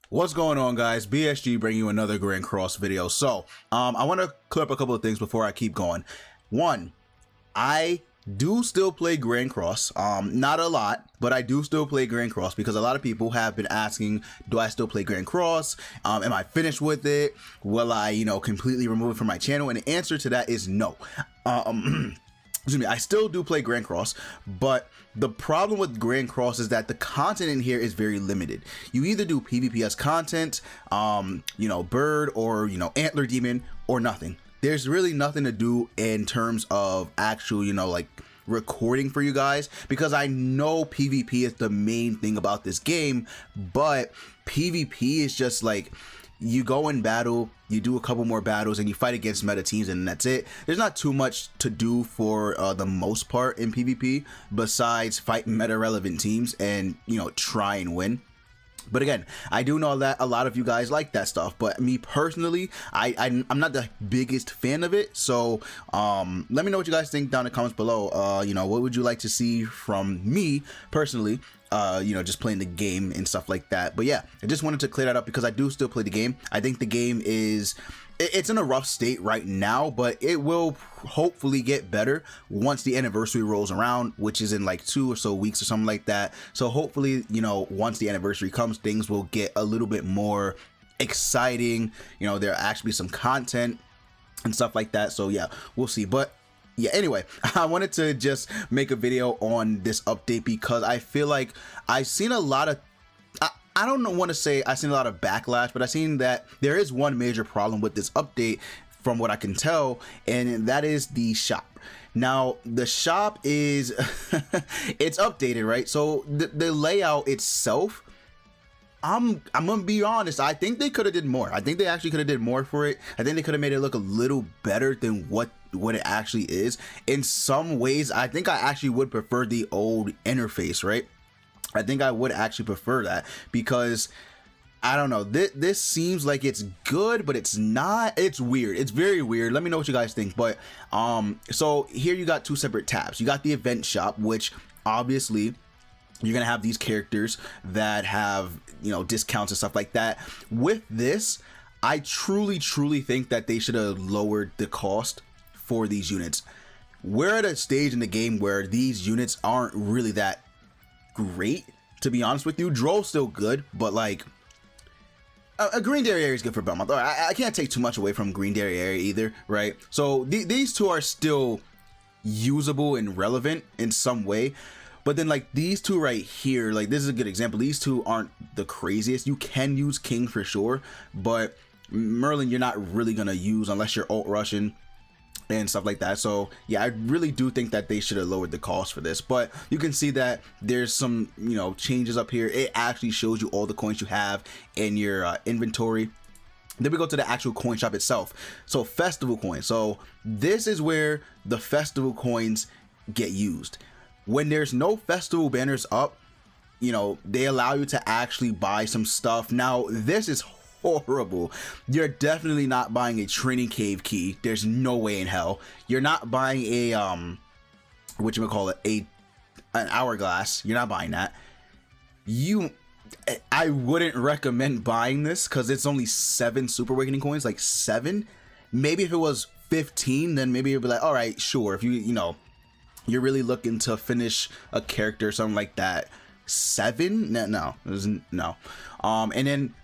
What's going on, guys? BSG bringing you another Grand Cross video. So I want to clear up a couple of things before I keep going. One, I do still play Grand Cross, not a lot, but I do still play Grand Cross because a lot of people have been asking, do I still play Grand Cross? Am I finished with it? Will I, completely remove it from my channel? And the answer to that is no. Excuse me, I still do play Grand Cross, but the problem with Grand Cross is that the content in here is very limited. You either do PvPS content, bird or, antler demon or nothing. There's really nothing to do in terms of actual, recording for you guys, because I know PvP is the main thing about this game, but PvP is just like, you go in battle, you do a couple more battles, and you fight against meta teams, and that's it. There's not too much to do for the most part in PvP besides fight meta relevant teams and try and win. But again, I do know that a lot of you guys like that stuff, but me personally, I'm not the biggest fan of it. So let me know what you guys think down in the comments below. What would you like to see from me personally? Just playing the game and stuff like that. But yeah, I just wanted to clear that up because I do still play the game. I think the game it's in a rough state right now, but it will hopefully get better once the anniversary rolls around, which is in like 2 or so weeks or something like that. So hopefully, once the anniversary comes, things will get a little bit more exciting. There'll actually be some content and stuff like that. So yeah, we'll see. But yeah, anyway, I wanted to just make a video on this update because I feel like I've seen a lot of, I don't want to say I've seen a lot of backlash, but I've seen that there is one major problem with this update from what I can tell, and that is the shop. Now, the shop is, it's updated, right? So the layout itself, I'm gonna be honest, I think they could have did more. I think they actually could have did more for it. I think they could have made it look a little better than what it actually is. In some ways, I think I actually would prefer the old interface, right? I think I would actually prefer that because I don't know, this seems like it's good, but it's not. It's weird. It's very weird. Let me know what you guys think. But so here you got 2 separate tabs. You got the event shop, which obviously you're gonna have these characters that have discounts and stuff like that. With this, I truly think that they should have lowered the cost for these units. We're at a stage in the game where these units aren't really that great, to be honest with you. Droll's still good, but like a Green Dairy area is good for Belmont. I can't take too much away from Green Dairy area either, right? So these 2 are still usable and relevant in some way, but then like these 2 right here, like this is a good example. These 2 aren't the craziest. You can use King for sure, but Merlin you're not really gonna use unless you're ult Russian and stuff like that. So yeah, I really do think that they should have lowered the cost for this. But you can see that there's some changes up here. It actually shows you all the coins you have in your inventory. Then we go to the actual coin shop itself. So festival coins, so this is where the festival coins get used. When there's no festival banners up, they allow you to actually buy some stuff. Now this is horrible. You're definitely not buying a training cave key. There's no way in hell. You're not buying a an hourglass. You're not buying that. I wouldn't recommend buying this because it's only 7 super awakening coins, like 7. Maybe if it was 15, then maybe you'd be like, all right, sure. If you're really looking to finish a character or something like that. 7? No. And then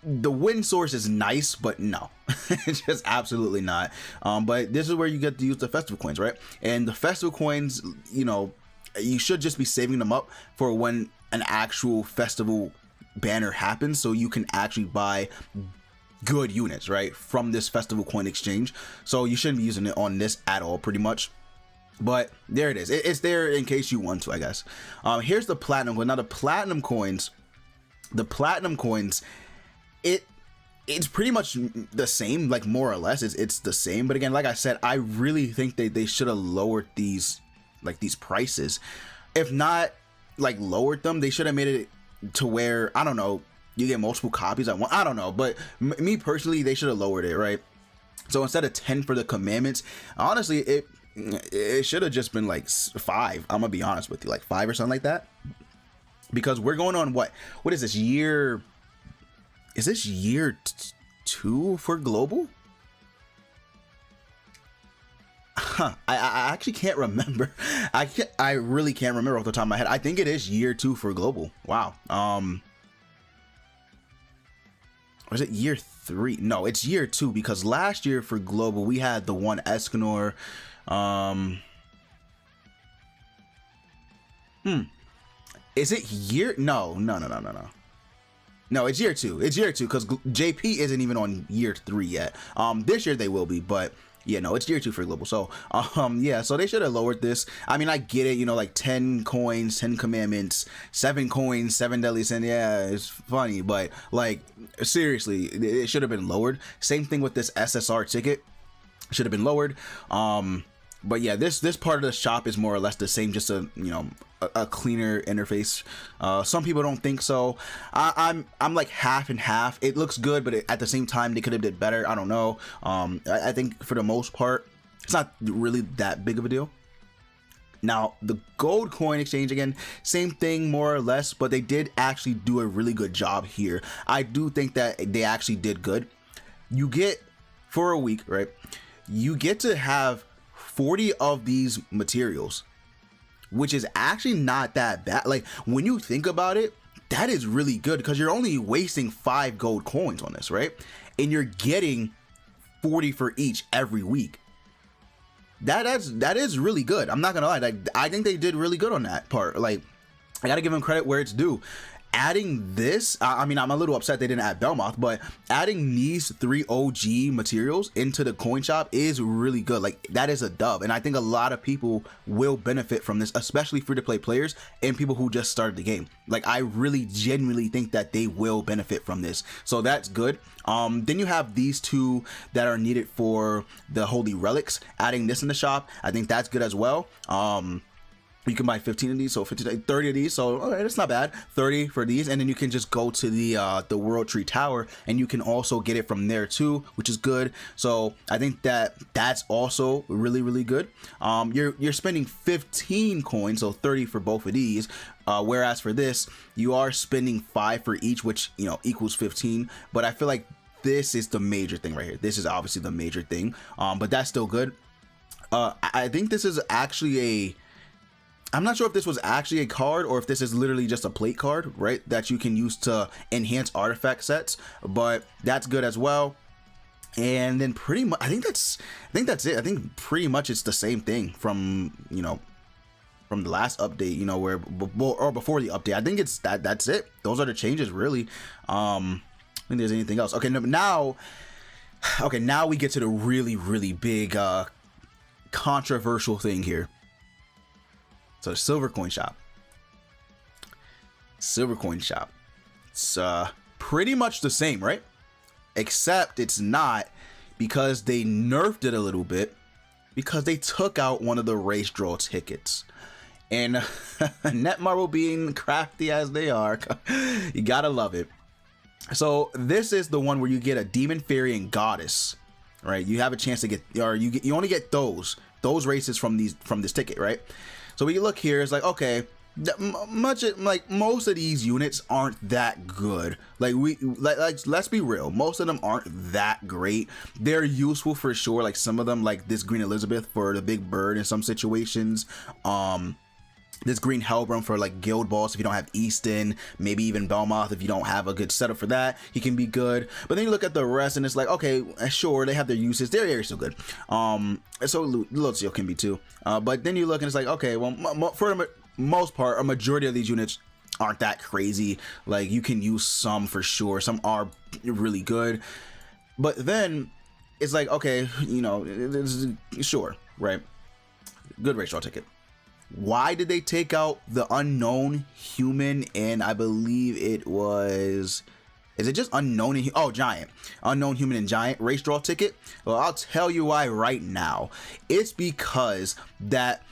the win source is nice, but no, it's just absolutely not. But this is where you get to use the festival coins, right? And the festival coins, you should just be saving them up for when an actual festival banner happens, so you can actually buy good units, right, from this festival coin exchange. So you shouldn't be using it on this at all, pretty much. But there it is. It's there in case you want to, I guess. Here's the platinum one. Now the platinum coins, it's pretty much the same, like more or less. It's the same, but again, like I said, I really think they should have lowered these prices. If not like lowered them, they should have made it to where, I don't know, you get multiple copies at once. I don't know, but me personally, they should have lowered it, right? So instead of 10 for the commandments, honestly, it should have just been like 5. I'm gonna be honest with you, like 5 or something like that, because we're going on what is this, year Is this year 2 for global? Huh, I actually can't remember. I really can't remember off the top of my head. I think it is year 2 for global. Wow. Was it year 3? No, it's year 2, because last year for global we had the one Escanor. Is it year? No. No, it's year 2. It's year 2 because JP isn't even on year 3 yet. This year they will be, but yeah, no, it's year 2 for global. So, yeah, so they should have lowered this. I mean, I get it, you know, like 10 coins, 10 commandments, 7 coins, 7 deadly sin. Yeah, it's funny, but like seriously, it should have been lowered. Same thing with this SSR ticket, should have been lowered. But yeah, this part of the shop is more or less the same, just a, you know, a cleaner interface. Some people don't think so. I'm like half and half. It looks good, but at the same time they could have did better. I don't know. I think for the most part it's not really that big of a deal. Now the gold coin exchange, again, same thing more or less, but they did actually do a really good job here. I do think that they actually did good. You get, for a week, right, you get to have 40 of these materials, which is actually not that bad. Like when you think about it, that is really good because you're only wasting 5 gold coins on this, right? And you're getting 40 for each every week. That is really good. I'm not gonna lie. Like, I think they did really good on that part. Like, I gotta give them credit where it's due. Adding this, I mean, I'm a little upset they didn't add Belmoth, but adding these 3 OG materials into the coin shop is really good. Like, that is a dub, and I think a lot of people will benefit from this, especially free-to-play players and people who just started the game. Like, I really genuinely think that they will benefit from this, so that's good. Then you have these 2 that are needed for the holy relics. Adding this in the shop, I think that's good as well. You can buy 15 of these, so 30 of these, so okay, that's not bad. 30 for these, and then you can just go to the World Tree Tower, and you can also get it from there too, which is good. So I think that's also really good. You're spending 15 coins, so 30 for both of these. Whereas for this, you are spending 5 for each, which, you know, equals 15. But I feel like this is the major thing right here. This is obviously the major thing, but that's still good. I think this is actually I'm not sure if this was actually a card or if this is literally just a plate card, right, that you can use to enhance artifact sets, but that's good as well. And then pretty much I think that's it. I think pretty much it's the same thing from, you know, from the last update, you know, where or before the update. I think it's that's it. Those are the changes, really. I don't think there's anything else. Okay, now we get to the really big controversial thing here. So silver coin shop. It's pretty much the same, right? Except it's not, because they nerfed it a little bit, because they took out one of the race draw tickets. And Netmarble, being crafty as they are, you gotta love it. So this is the one where you get a demon, fairy, and goddess, right? You have a chance to get, or you only get those races from this ticket, right? So when you look here, it's like, okay, most of these units aren't that good. Like, let's be real, most of them aren't that great. They're useful for sure, like some of them, like this green Elizabeth for the big bird in some situations. This green Hellbrum for like guild boss if you don't have Easton, maybe even Belmoth if you don't have a good setup for that, he can be good. But then you look at the rest and it's like, okay, sure, they have their uses, they're still good. So Lucio can be too, but then you look and it's like, okay, well, for the most part, a majority of these units aren't that crazy. Like, you can use some for sure, some are really good, but then it's like, okay, you know, sure, right, good race draw ticket. Why did they take out the unknown human, and I believe it was, is it just unknown and, oh, giant, unknown human and giant race draw ticket? Well, I'll tell you why right now. It's because that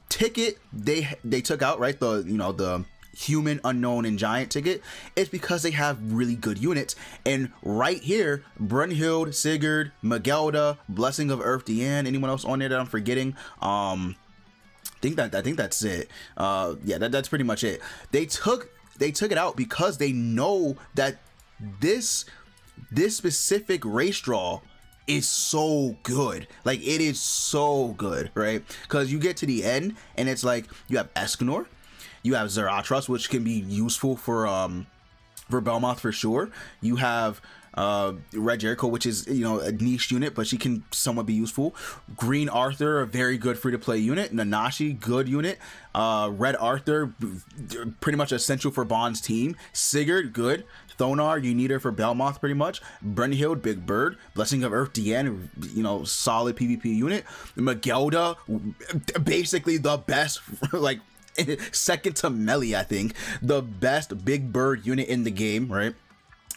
ticket they took out, right, the, you know, the human, unknown, and giant ticket, it's because they have really good units. And right here, Brunhild, Sigurd, Magelda, Blessing of Earth, Deanne, anyone else on there that I'm forgetting? I think that's it. Yeah, that's pretty much it. They took it out because they know that this specific race draw is so good. Like, it is so good, right? Because you get to the end and it's like you have Escanor, you have Zeratos, which can be useful for Belmoth for sure. You have Red Jericho, which is, you know, a niche unit, but she can somewhat be useful. Green Arthur, a very good free-to-play unit. Nanashi, good unit. Red Arthur, pretty much essential for Bond's team. Sigurd, good. Thonar, you need her for Belmoth pretty much. Brunhild, Big Bird. Blessing of Earth, Deanne, you know, solid PvP unit. Magelda, basically the best, like, second to Melly, I think. The best Big Bird unit in the game, right?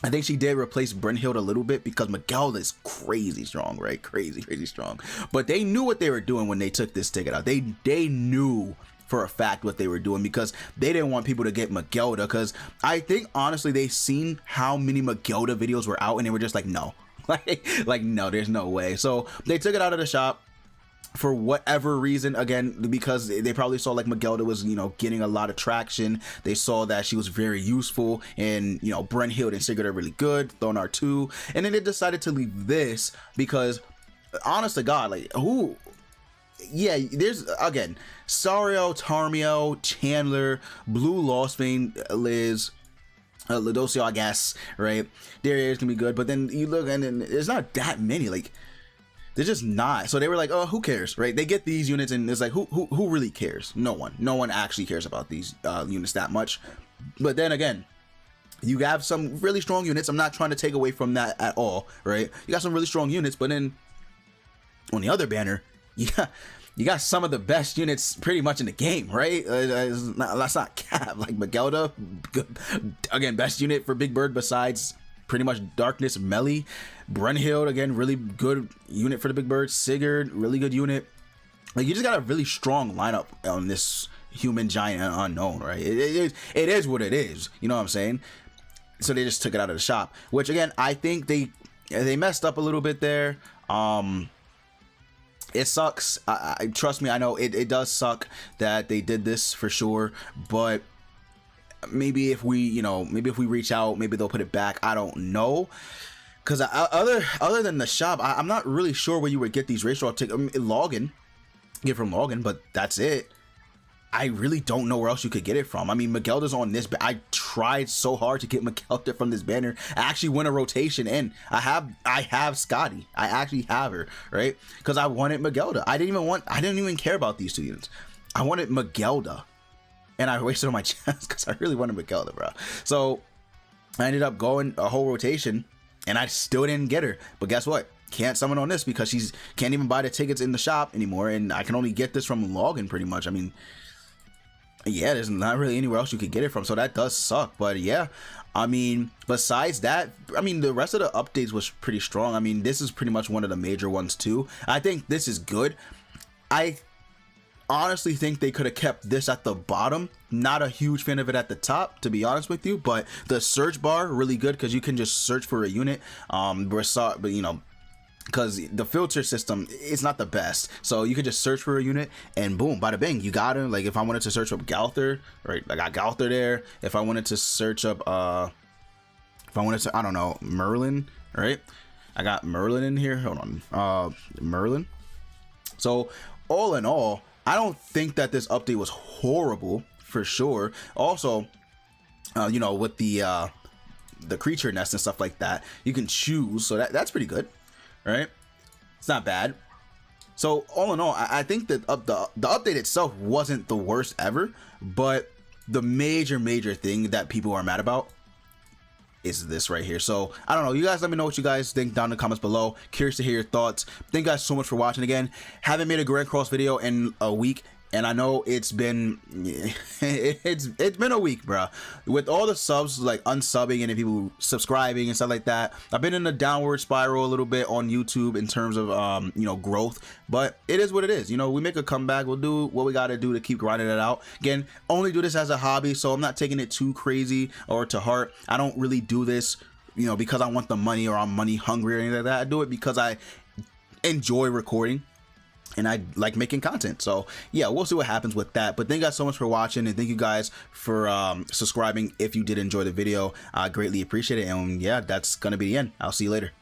I think she did replace Brunhild a little bit because Magelda is crazy strong, right? Crazy strong. But they knew what they were doing when they took this ticket out. They knew for a fact what they were doing, because they didn't want people to get Magelda, because I think honestly they seen how many Magelda videos were out and they were just like, no. like no, there's no way. So they took it out of the shop for whatever reason, again, because they probably saw like Magelda was, you know, getting a lot of traction. They saw that she was very useful, and, you know, Brunhild and Sigurd are really good, Thonar too. And then they decided to leave this because, honest to God, like, who? Yeah, there's, again, Sario, Tarmio, Chandler, Blue Lostvein, Liz, Ladocio, I guess, right? There can be good, but then you look and then there's not that many, like, they're just not. So they were like, oh, who cares, right? They get these units and it's like, who really cares? No one actually cares about these units that much. But then again, you have some really strong units. I'm not trying to take away from that at all, right? You got some really strong units, but then on the other banner, you got some of the best units pretty much in the game, right? That's not cap. Like Magelda, again, best unit for Big Bird besides pretty much Darkness, Melly. Brunhild, again, really good unit for the Big Bird. Sigurd, really good unit. Like, you just got a really strong lineup on this human giant unknown, right? It is what it is. You know what I'm saying? So they just took it out of the shop, which again, I think they messed up a little bit there. It sucks. I trust me, I know it does suck that they did this for sure, but maybe if we reach out, maybe they'll put it back. I don't know, because other than the shop, I'm not really sure where you would get these race draw tickets. Login, get from login, but that's it. I really don't know where else you could get it from. I mean, Magelda's on this. I tried so hard to get Magelda from this banner. I actually win a rotation in. I have Scotty. I actually have her, right? Because I wanted Magelda. I didn't even care about these two units. I wanted Magelda, and I wasted on my chance because I really wanted Magelda, bro. So I ended up going a whole rotation, and I still didn't get her. But guess what? Can't summon on this because she's can't even buy the tickets in the shop anymore, and I can only get this from login pretty much. I mean, yeah, there's not really anywhere else you could get it from, so that does suck. But yeah, I mean, besides that, I mean, the rest of the updates was pretty strong. I mean, this is pretty much one of the major ones too. I think this is good. I honestly think they could have kept this at the bottom. Not a huge fan of it at the top, to be honest with you, but the search bar really good because you can just search for a unit. But you know, because the filter system is not the best, so you could just search for a unit and boom, bada bing, you got him. Like if I wanted to search up Galther, right, I got Galther there. If I wanted to search up I don't know, Merlin, right, I got Merlin in here. Hold on, Merlin. So all in all, I don't think that this update was horrible for sure. Also, you know, with the creature nest and stuff like that, you can choose, so that's pretty good. Right, it's not bad. So all in all, I think that the update itself wasn't the worst ever, but the major thing that people are mad about is this right here. So I don't know, you guys let me know what you guys think down in the comments below. Curious to hear your thoughts. Thank you guys so much for watching. Again, haven't made a Grand Cross video in a week, and I know it's been it's been a week, bro. With all the subs like unsubbing and people subscribing and stuff like that, I've been in a downward spiral a little bit on YouTube in terms of you know, growth. But it is what it is. You know, we make a comeback. We'll do what we got to do to keep grinding it out. Again, only do this as a hobby, so I'm not taking it too crazy or to heart. I don't really do this, you know, because I want the money or I'm money hungry or anything like that. I do it because I enjoy recording. and I like making content. So yeah, we'll see what happens with that. But thank you guys so much for watching, and thank you guys for subscribing if you did enjoy the video. I greatly appreciate it. And yeah, that's gonna be the end. I'll see you later.